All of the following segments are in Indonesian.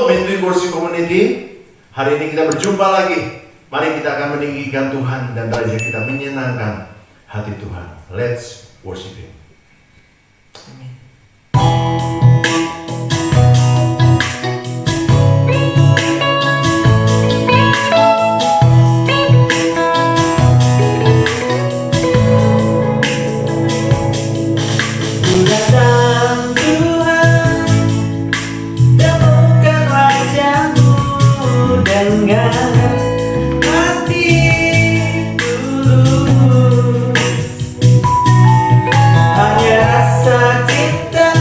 Shalom Midweek Worship Community. Hari ini kita berjumpa lagi. Mari kita akan meninggikan Tuhan dan derajat kita menyenangkan hati Tuhan. Let's worship Him. Hanya rasa cinta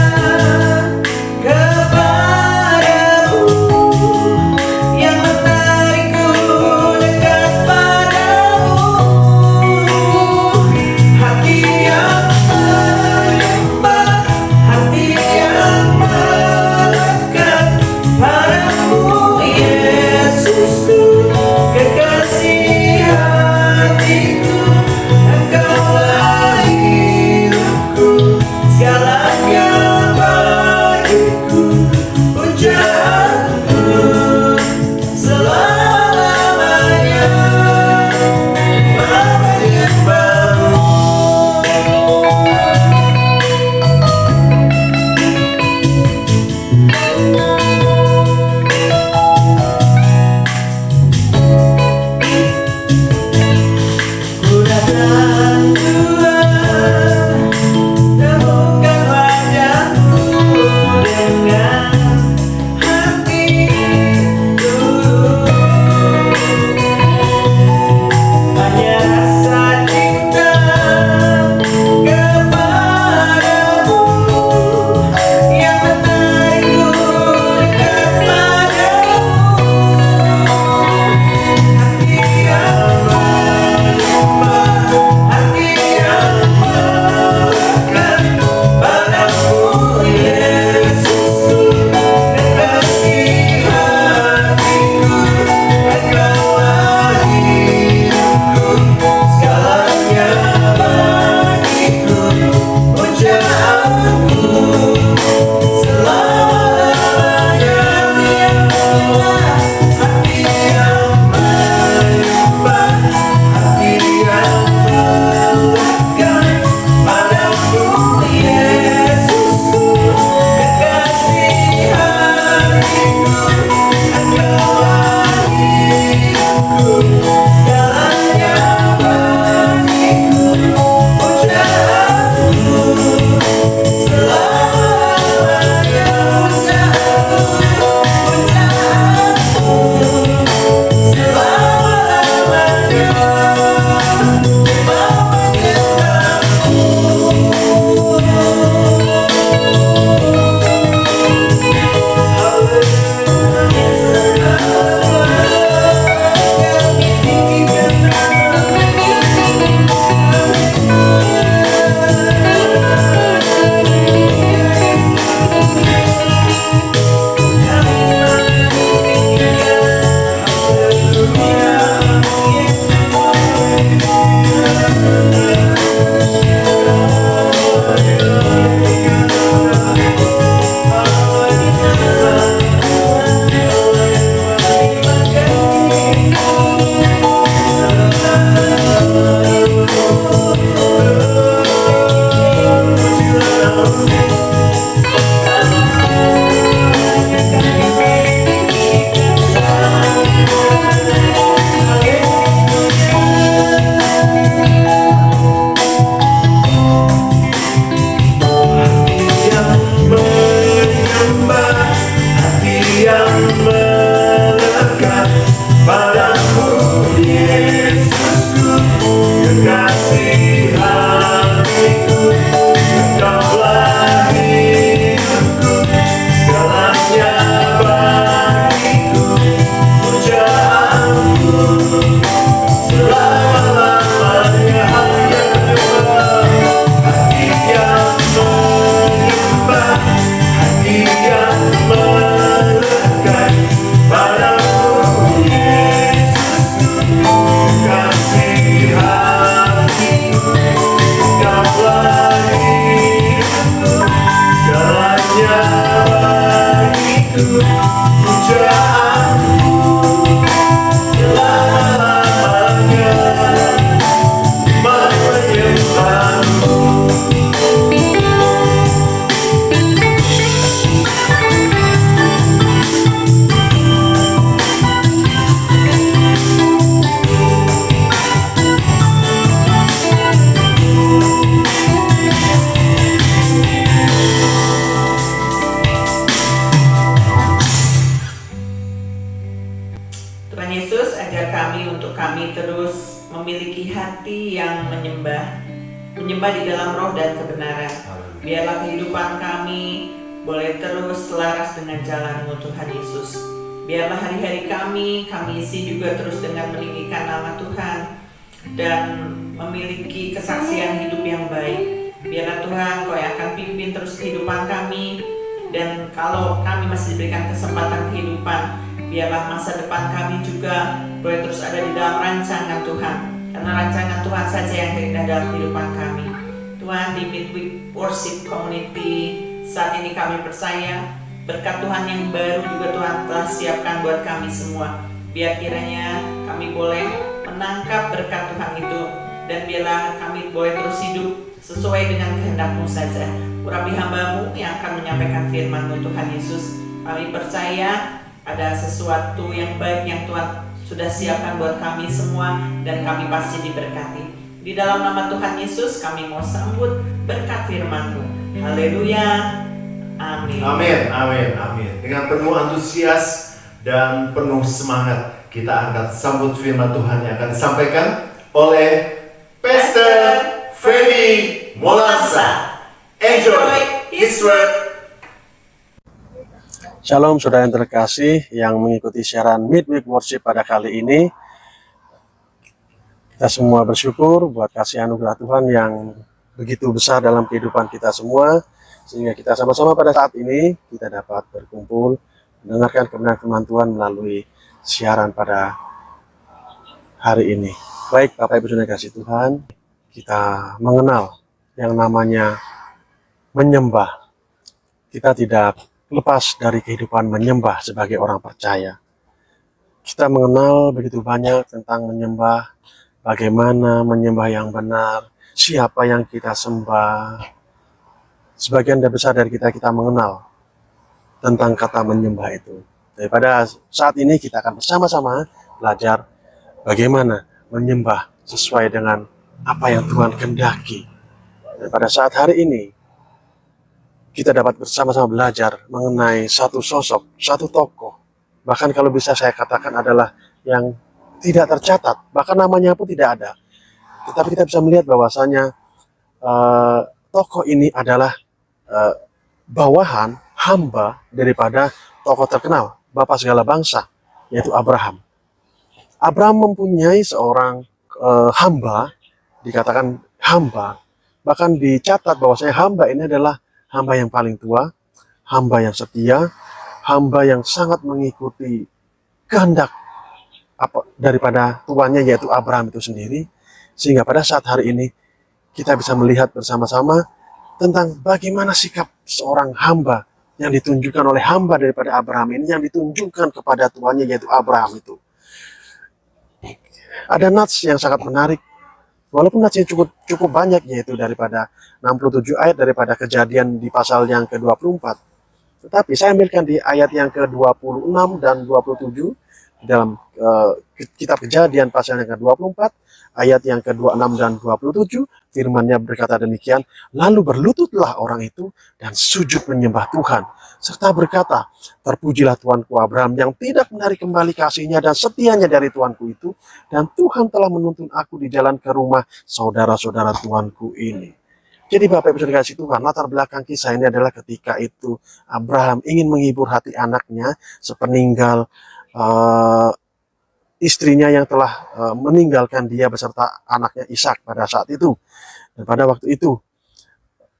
memiliki hati yang menyembah di dalam roh dan kebenaran. Biarlah kehidupan kami boleh terus selaras dengan jalan-Mu Tuhan Yesus. Biarlah hari-hari kami isi juga terus dengan meninggikan nama Tuhan dan memiliki kesaksian hidup yang baik. Biarlah Tuhan Kau yang akan pimpin terus kehidupan kami, dan kalau kami masih diberikan kesempatan kehidupan, biarlah masa depan kami juga boleh terus ada di dalam rancangan Tuhan, karena rancangan Tuhan saja yang terindah dalam kehidupan kami. Tuhan, di Midweek Worship Community saat ini kami percaya berkat Tuhan yang baru juga Tuhan telah siapkan buat kami semua. Biar kiranya kami boleh menangkap berkat Tuhan itu, dan biarlah kami boleh terus hidup sesuai dengan kehendak-Mu saja. Urapi hamba-Mu yang akan menyampaikan firman-Mu Tuhan Yesus. Kami percaya ada sesuatu yang baik yang Tuhan sudah siapkan buat kami semua, dan kami pasti diberkati. Di dalam nama Tuhan Yesus kami mau sambut berkat firman-Mu. Haleluya. Amin. Amin, amin, amin. Dengan penuh antusias dan penuh semangat kita akan sambut firman Tuhan yang akan disampaikan oleh Pastor Freddy Molansa. Enjoy his word. Shalom saudara yang terkasih yang mengikuti siaran Midweek Worship pada kali ini. Kita semua bersyukur buat kasih anugerah Tuhan yang begitu besar dalam kehidupan kita semua, sehingga kita sama-sama pada saat ini kita dapat berkumpul mendengarkan kebenaran firman Tuhan melalui siaran pada hari ini. Baik Bapak Ibu saudara kasih Tuhan, kita mengenal yang namanya menyembah. Kita tidak lepas dari kehidupan menyembah sebagai orang percaya. Kita mengenal begitu banyak tentang menyembah, bagaimana menyembah yang benar, siapa yang kita sembah. Sebagian besar dari kita mengenal tentang kata menyembah itu. Daripada saat ini kita akan bersama-sama belajar bagaimana menyembah sesuai dengan apa yang Tuhan kehendaki. Dan pada saat hari ini kita dapat bersama-sama belajar mengenai satu sosok, satu tokoh. Bahkan kalau bisa saya katakan adalah yang tidak tercatat, bahkan namanya pun tidak ada. Tetapi kita bisa melihat bahwasanya tokoh ini adalah bawahan, hamba daripada tokoh terkenal, Bapak segala bangsa, yaitu Abraham. Abraham mempunyai seorang hamba, dikatakan hamba, bahkan dicatat bahwasanya hamba ini adalah hamba yang paling tua, hamba yang setia, hamba yang sangat mengikuti kehendak daripada tuannya, yaitu Abraham itu sendiri. Sehingga pada saat hari ini kita bisa melihat bersama-sama tentang bagaimana sikap seorang hamba yang ditunjukkan oleh hamba daripada Abraham ini, yang ditunjukkan kepada tuannya, yaitu Abraham itu. Ada nats yang sangat menarik, walaupun natsnya cukup banyak, yaitu daripada 67 ayat daripada Kejadian di pasal yang ke-24. Tetapi saya ambilkan di ayat yang ke-26 dan 27 dalam kitab Kejadian pasal yang ke-24, ayat yang ke-26 dan 27, firman-Nya berkata demikian, lalu berlututlah orang itu dan sujud menyembah Tuhan, serta berkata, terpujilah Tuanku Abraham yang tidak menarik kembali kasihnya dan setianya dari Tuanku itu, dan Tuhan telah menuntun aku di jalan ke rumah saudara-saudara Tuanku ini. Jadi Bapak Ibu saudara kasih Tuhan, latar belakang kisah ini adalah ketika itu Abraham ingin menghibur hati anaknya sepeninggal istrinya yang telah meninggalkan dia beserta anaknya Ishak pada saat itu. Dan pada waktu itu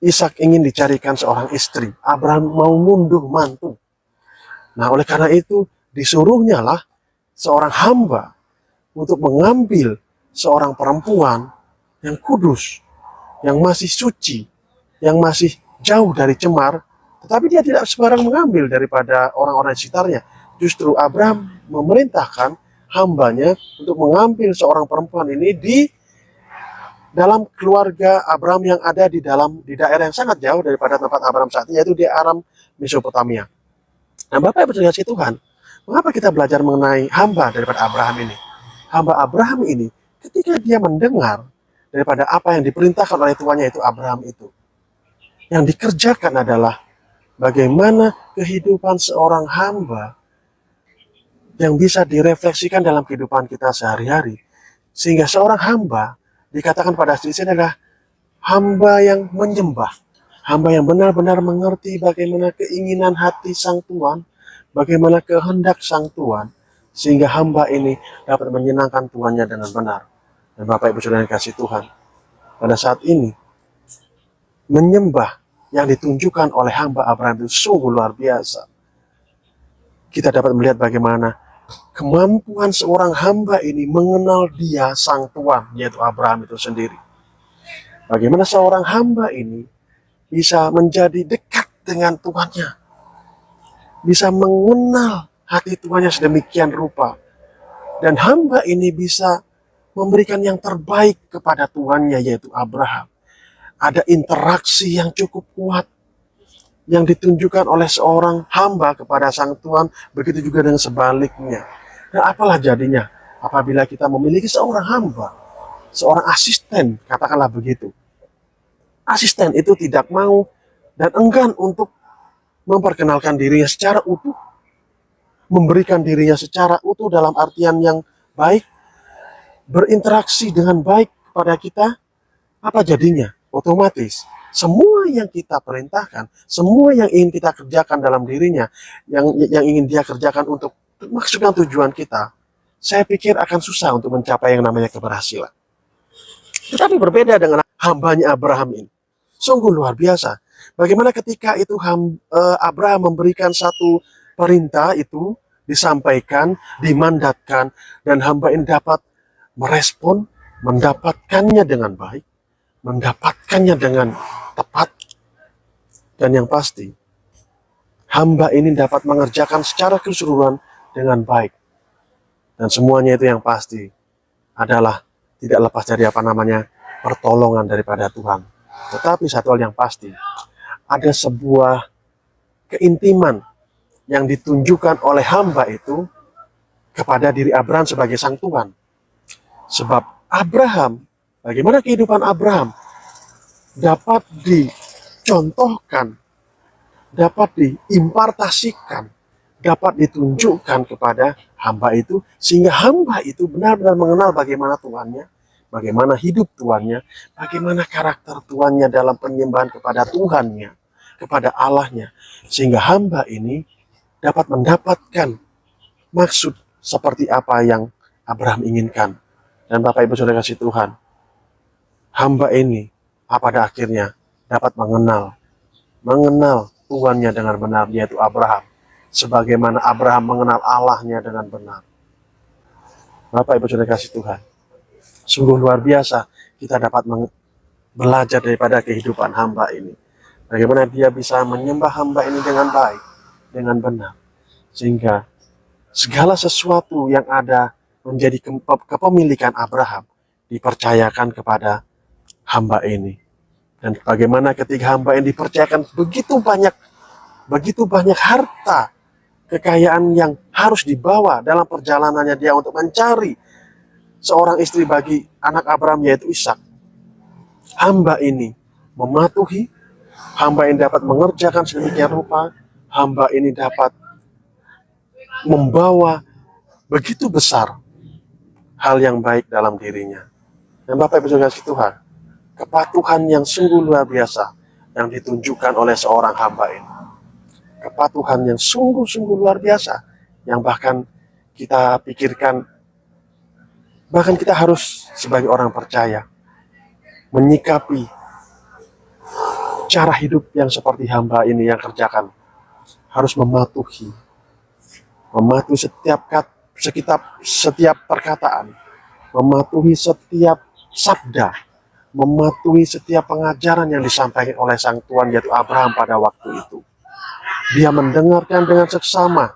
Ishak ingin dicarikan seorang istri. Abraham mau ngunduh mantu. Nah, oleh karena itu disuruhnya lah seorang hamba untuk mengambil seorang perempuan yang kudus, yang masih suci, yang masih jauh dari cemar, tetapi dia tidak sembarang mengambil daripada orang-orang di sekitarnya. Justru Abraham memerintahkan hambanya untuk mengambil seorang perempuan ini di dalam keluarga Abraham yang ada di daerah yang sangat jauh daripada tempat Abraham saat ini, yaitu di Aram Mesopotamia. Nah, Bapak Ibu saudara Tuhan, mengapa kita belajar mengenai hamba daripada Abraham ini? Hamba Abraham ini ketika dia mendengar daripada apa yang diperintahkan oleh tuannya, itu Abraham itu, yang dikerjakan adalah bagaimana kehidupan seorang hamba yang bisa direfleksikan dalam kehidupan kita sehari-hari. Sehingga seorang hamba dikatakan pada sisi adalah hamba yang menyembah, hamba yang benar-benar mengerti bagaimana keinginan hati Sang Tuhan, bagaimana kehendak Sang Tuhan, sehingga hamba ini dapat menyenangkan Tuhannya dengan benar. Dan Bapak Ibu Saudara yang kasih Tuhan, pada saat ini menyembah yang ditunjukkan oleh hamba Abraham itu sungguh luar biasa. Kita dapat melihat bagaimana kemampuan seorang hamba ini mengenal dia Sang Tuhan, yaitu Abraham itu sendiri. Bagaimana seorang hamba ini bisa menjadi dekat dengan Tuhannya, bisa mengenal hati Tuhannya sedemikian rupa, dan hamba ini bisa memberikan yang terbaik kepada Tuhannya, yaitu Abraham. Ada interaksi yang cukup kuat yang ditunjukkan oleh seorang hamba kepada Sang Tuhan, begitu juga dengan sebaliknya. Dan apalah jadinya apabila kita memiliki seorang hamba, seorang asisten, katakanlah begitu. Asisten itu tidak mau dan enggan untuk memperkenalkan dirinya secara utuh, memberikan dirinya secara utuh dalam artian yang baik, berinteraksi dengan baik kepada kita. Apa jadinya? Otomatis semua yang kita perintahkan, semua yang ingin kita kerjakan dalam dirinya, yang ingin dia kerjakan untuk maksudkan tujuan kita, saya pikir akan susah untuk mencapai yang namanya keberhasilan. Tetapi berbeda dengan hambanya Abraham ini. Sungguh luar biasa. Bagaimana ketika itu Abraham memberikan satu perintah itu, disampaikan, dimandatkan, dan hamba ini dapat merespon, mendapatkannya dengan baik, mendapatkannya dengan tepat, dan yang pasti hamba ini dapat mengerjakan secara keseluruhan dengan baik. Dan semuanya itu yang pasti adalah tidak lepas dari pertolongan daripada Tuhan. Tetapi satu hal yang pasti, ada sebuah keintiman yang ditunjukkan oleh hamba itu kepada diri Abraham sebagai Sang Tuhan. Sebab Abraham, bagaimana kehidupan Abraham dapat dicontohkan, dapat diimpartasikan, dapat ditunjukkan kepada hamba itu, sehingga hamba itu benar-benar mengenal bagaimana Tuhannya, bagaimana hidup Tuhannya, bagaimana karakter Tuhannya dalam penyembahan kepada Tuhannya, kepada Allahnya, sehingga hamba ini dapat mendapatkan maksud seperti apa yang Abraham inginkan. Dan Bapak Ibu Saudara kasih Tuhan, hamba ini pada akhirnya dapat mengenal Tuhannya dengan benar, yaitu Abraham, sebagaimana Abraham mengenal Allahnya dengan benar. Bapak Ibu Saudara kasih Tuhan, sungguh luar biasa kita dapat belajar daripada kehidupan hamba ini. Bagaimana dia bisa menyembah hamba ini dengan baik, dengan benar, sehingga segala sesuatu yang ada menjadi kepemilikan Abraham dipercayakan kepada hamba ini. Dan bagaimana ketika hamba ini dipercayakan begitu banyak harta, kekayaan yang harus dibawa dalam perjalanannya dia untuk mencari seorang istri bagi anak Abraham, yaitu Ishak. Hamba ini mematuhi, hamba ini dapat mengerjakan sedemikian rupa, hamba ini dapat membawa begitu besar hal yang baik dalam dirinya. Dan Bapak Ibu Saudara Tuhan, kepatuhan yang sungguh luar biasa yang ditunjukkan oleh seorang hamba ini. Kepatuhan yang sungguh-sungguh luar biasa, yang bahkan kita pikirkan, bahkan kita harus sebagai orang percaya menyikapi cara hidup yang seperti hamba ini yang kerjakan. Harus mematuhi setiap perkataan, mematuhi setiap sabda, mematuhi setiap pengajaran yang disampaikan oleh Sang Tuhan, yaitu Abraham pada waktu itu. Dia mendengarkan dengan seksama,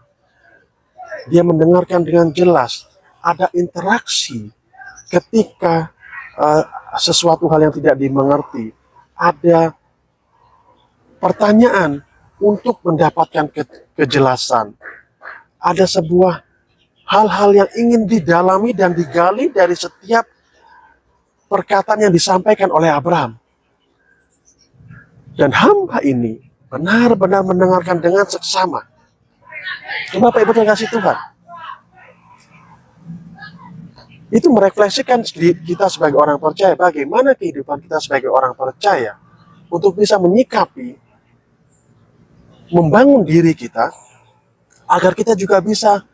dia mendengarkan dengan jelas. Ada interaksi ketika sesuatu hal yang tidak dimengerti, ada pertanyaan untuk mendapatkan kejelasan. Ada sebuah hal-hal yang ingin didalami dan digali dari setiap perkataan yang disampaikan oleh Abraham. Dan hamba ini benar-benar mendengarkan dengan seksama. Bapak Ibu yang kasih Tuhan, Itu merefleksikan kita sebagai orang percaya, bagaimana kehidupan kita sebagai orang percaya untuk bisa menyikapi, membangun diri kita, agar kita juga bisa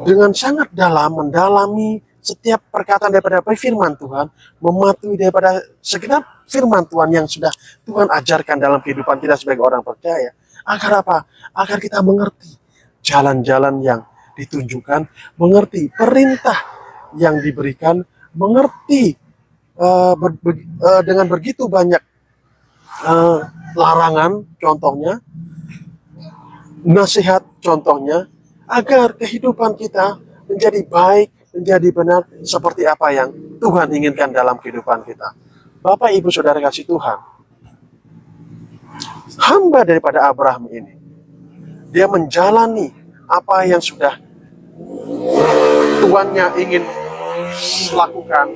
dengan sangat dalam mendalami setiap perkataan daripada firman Tuhan, mematuhi daripada segenap firman Tuhan yang sudah Tuhan ajarkan dalam kehidupan kita sebagai orang percaya. Agar apa? Agar kita mengerti jalan-jalan yang ditunjukkan, mengerti perintah yang diberikan, mengerti dengan begitu banyak larangan, contohnya, nasihat, contohnya, agar kehidupan kita menjadi baik, menjadi benar, seperti apa yang Tuhan inginkan dalam kehidupan kita. Bapak, Ibu, Saudara kasih Tuhan, hamba daripada Abraham ini, dia menjalani apa yang sudah tuannya ingin lakukan,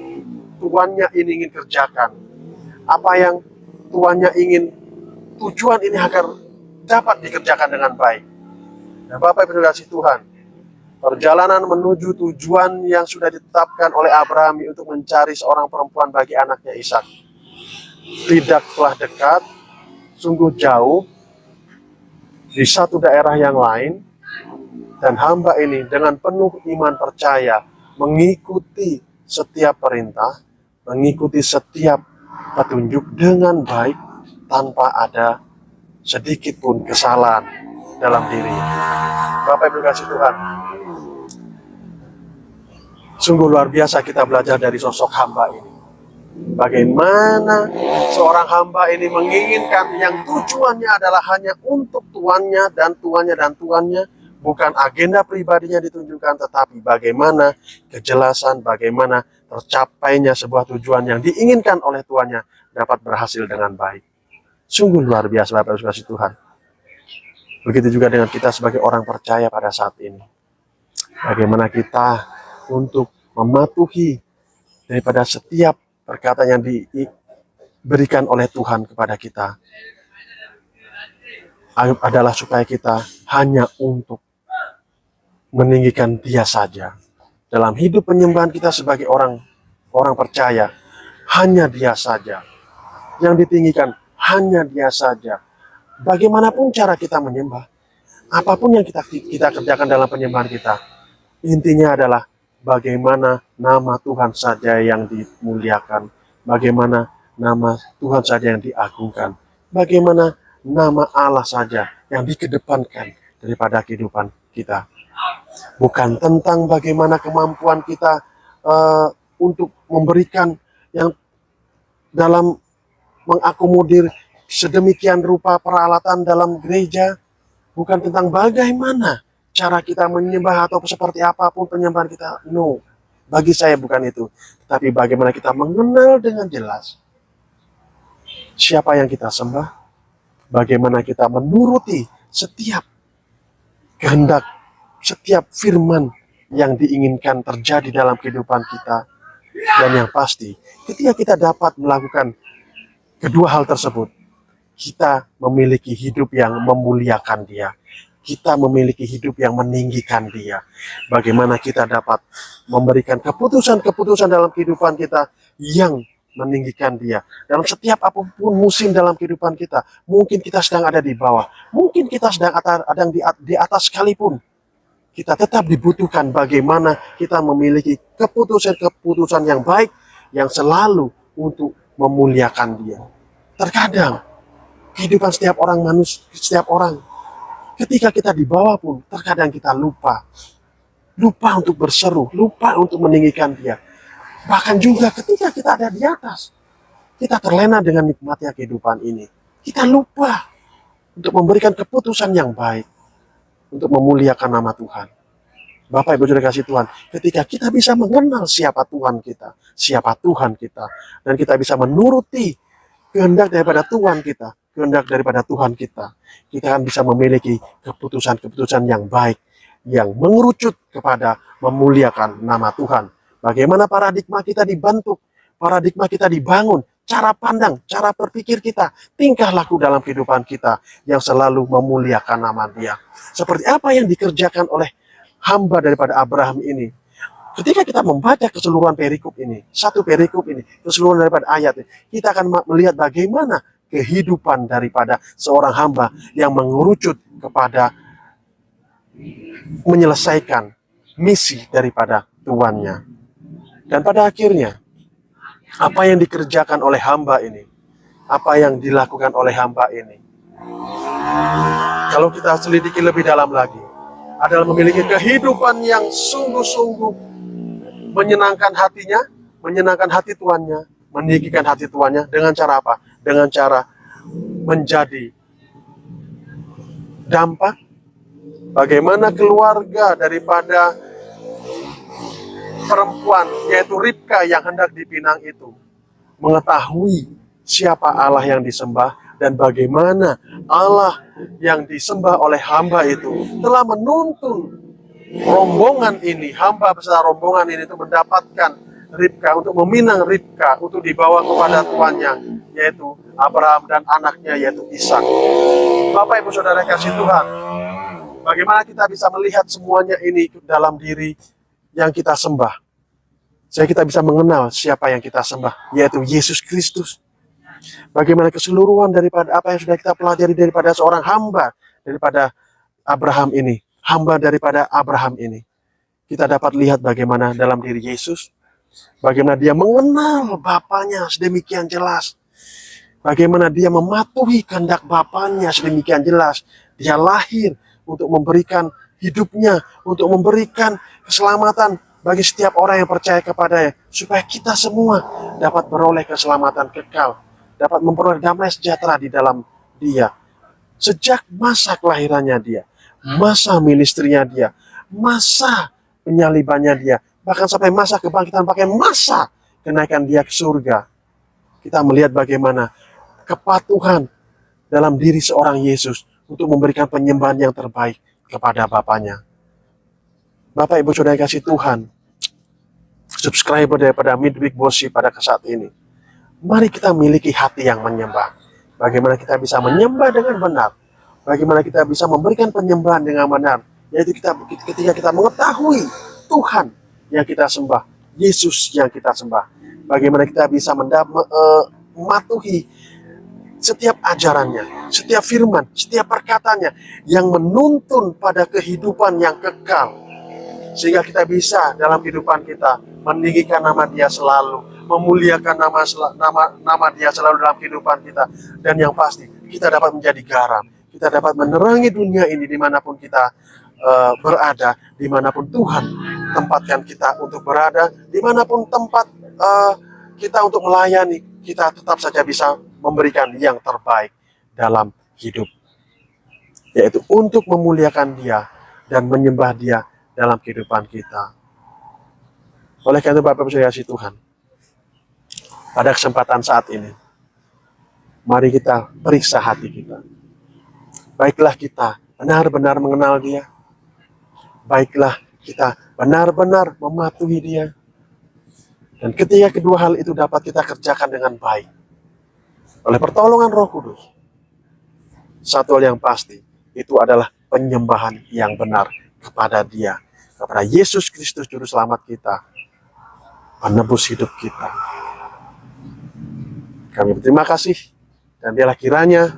tuannya ini ingin kerjakan, apa yang tuannya ingin, tujuan ini agar dapat dikerjakan dengan baik. Nah, Bapak Ibu kasih Tuhan, perjalanan menuju tujuan yang sudah ditetapkan oleh Abraham untuk mencari seorang perempuan bagi anaknya Ishak tidaklah dekat, sungguh jauh, di satu daerah yang lain, dan hamba ini dengan penuh iman percaya mengikuti setiap perintah, mengikuti setiap petunjuk dengan baik tanpa ada sedikit pun kesalahan dalam dirinya. Bapak Ibu kasih Tuhan, sungguh luar biasa kita belajar dari sosok hamba ini. Bagaimana seorang hamba ini menginginkan yang tujuannya adalah hanya untuk tuannya dan tuannya dan tuannya, bukan agenda pribadinya ditunjukkan, tetapi bagaimana kejelasan, bagaimana tercapainya sebuah tujuan yang diinginkan oleh tuannya dapat berhasil dengan baik. Sungguh luar biasa Bapak Ibu kasih Tuhan. Begitu juga dengan kita sebagai orang percaya pada saat ini. Bagaimana kita untuk mematuhi daripada setiap perkataan yang diberikan oleh Tuhan kepada kita adalah supaya kita hanya untuk meninggikan Dia saja. Dalam hidup penyembahan kita sebagai orang percaya, hanya Dia saja. Yang ditinggikan hanya Dia saja. Bagaimanapun cara kita menyembah, apapun yang kita kerjakan dalam penyembahan kita, intinya adalah bagaimana nama Tuhan saja yang dimuliakan, bagaimana nama Tuhan saja yang diagungkan, bagaimana nama Allah saja yang dikedepankan daripada kehidupan kita. Bukan tentang bagaimana kemampuan kita untuk memberikan yang dalam mengakomodir sedemikian rupa peralatan dalam gereja, bukan tentang bagaimana cara kita menyembah atau seperti apapun penyembahan kita. No, bagi saya bukan itu. Tapi bagaimana kita mengenal dengan jelas siapa yang kita sembah, bagaimana kita menuruti setiap kehendak, setiap firman yang diinginkan terjadi dalam kehidupan kita. Dan yang pasti, ketika kita dapat melakukan kedua hal tersebut, kita memiliki hidup yang memuliakan Dia. Kita memiliki hidup yang meninggikan Dia. Bagaimana kita dapat memberikan keputusan-keputusan dalam kehidupan kita yang meninggikan Dia. Dalam setiap apapun musim dalam kehidupan kita, mungkin kita sedang ada di bawah, mungkin kita sedang ada di atas sekalipun, kita tetap dibutuhkan bagaimana kita memiliki keputusan-keputusan yang baik, yang selalu untuk memuliakan Dia. Terkadang kehidupan setiap orang, ketika kita di bawah pun, terkadang kita lupa untuk berseru, lupa untuk meninggikan Dia. Bahkan juga ketika kita ada di atas, kita terlena dengan nikmatnya kehidupan ini. Kita lupa untuk memberikan keputusan yang baik, untuk memuliakan nama Tuhan. Bapak Ibu Saudara kasih Tuhan, ketika kita bisa mengenal siapa Tuhan kita, dan kita bisa menuruti kehendak daripada Tuhan kita, kehendak daripada Tuhan kita akan bisa memiliki keputusan-keputusan yang baik, yang mengerucut kepada memuliakan nama Tuhan. Bagaimana paradigma kita dibentuk, paradigma kita dibangun, cara pandang, cara berpikir kita, tingkah laku dalam kehidupan kita yang selalu memuliakan nama Dia. Seperti apa yang dikerjakan oleh hamba daripada Abraham ini. Ketika kita membaca keseluruhan perikop ini, satu perikop ini, keseluruhan daripada ayat ini, kita akan melihat bagaimana kehidupan daripada seorang hamba yang mengerucut kepada menyelesaikan misi daripada tuannya. Dan pada akhirnya, apa yang dikerjakan oleh hamba ini, apa yang dilakukan oleh hamba ini, kalau kita selidiki lebih dalam lagi, adalah memiliki kehidupan yang sungguh-sungguh menyenangkan hatinya, menyenangkan hati tuannya, meninggikan hati tuannya dengan cara apa? Dengan cara menjadi dampak bagaimana keluarga daripada perempuan, yaitu Ribka yang hendak dipinang itu, mengetahui siapa Allah yang disembah dan bagaimana Allah yang disembah oleh hamba itu telah menuntun rombongan ini, hamba beserta rombongan ini untuk mendapatkan Ribka, untuk meminang Ribka, untuk dibawa kepada tuannya, yaitu Abraham dan anaknya, yaitu Ishak. Bapak Ibu Saudara kasih Tuhan, bagaimana kita bisa melihat semuanya ini dalam diri yang kita sembah, sehingga kita bisa mengenal siapa yang kita sembah, yaitu Yesus Kristus. Bagaimana keseluruhan daripada apa yang sudah kita pelajari daripada seorang hamba daripada Abraham ini, hamba daripada Abraham ini, kita dapat lihat bagaimana dalam diri Yesus, bagaimana dia mengenal Bapaknya sedemikian jelas, bagaimana dia mematuhi kehendak Bapaknya sedemikian jelas. Dia lahir untuk memberikan hidupnya, untuk memberikan keselamatan bagi setiap orang yang percaya kepadanya, supaya kita semua dapat beroleh keselamatan kekal, dapat memperoleh damai sejahtera di dalam dia. Sejak masa kelahirannya dia, masa ministrinya dia, masa penyalibannya dia, bahkan sampai masa kebangkitan, bahkan masa kenaikan dia ke surga, kita melihat bagaimana kepatuhan dalam diri seorang Yesus untuk memberikan penyembahan yang terbaik kepada Bapaknya. Bapak Ibu Saudara kasih Tuhan, subscriber daripada Midweek Worship pada saat ini, mari kita miliki hati yang menyembah. Bagaimana kita bisa menyembah dengan benar, bagaimana kita bisa memberikan penyembahan dengan benar, yaitu ketika kita mengetahui Tuhan yang kita sembah, Yesus yang kita sembah. Bagaimana kita bisa mematuhi setiap ajarannya, setiap firman, setiap perkataannya yang menuntun pada kehidupan yang kekal, sehingga kita bisa dalam kehidupan kita meninggikan nama Dia selalu, memuliakan nama Dia selalu dalam kehidupan kita. Dan yang pasti, kita dapat menjadi garam, kita dapat menerangi dunia ini dimanapun kita berada, dimanapun Tuhan tempatkan kita untuk berada, dimanapun tempat kita untuk melayani, kita tetap saja bisa memberikan yang terbaik dalam hidup, yaitu untuk memuliakan Dia dan menyembah Dia dalam kehidupan kita. Oleh karena itu Bapak Ibu kasih Tuhan, pada kesempatan saat ini, mari kita periksa hati kita. Baiklah kita benar-benar mengenal Dia, baiklah kita benar-benar mematuhi Dia. Dan ketika kedua hal itu dapat kita kerjakan dengan baik, oleh pertolongan Roh Kudus, satu hal yang pasti, itu adalah penyembahan yang benar kepada Dia, kepada Yesus Kristus Juru Selamat kita, penebus hidup kita. Kami berterima kasih, dan biarlah kiranya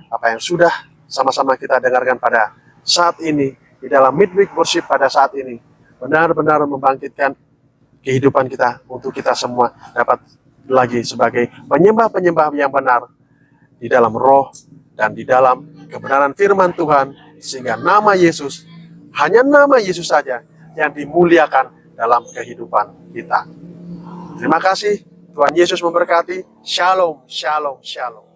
apa yang sudah sama-sama kita dengarkan pada saat ini, di dalam Midweek Worship pada saat ini, benar-benar membangkitkan kehidupan kita untuk kita semua dapat lagi sebagai penyembah-penyembah yang benar di dalam roh dan di dalam kebenaran firman Tuhan, sehingga nama Yesus, hanya nama Yesus saja yang dimuliakan dalam kehidupan kita. Terima kasih, Tuhan Yesus memberkati. Shalom, shalom, shalom.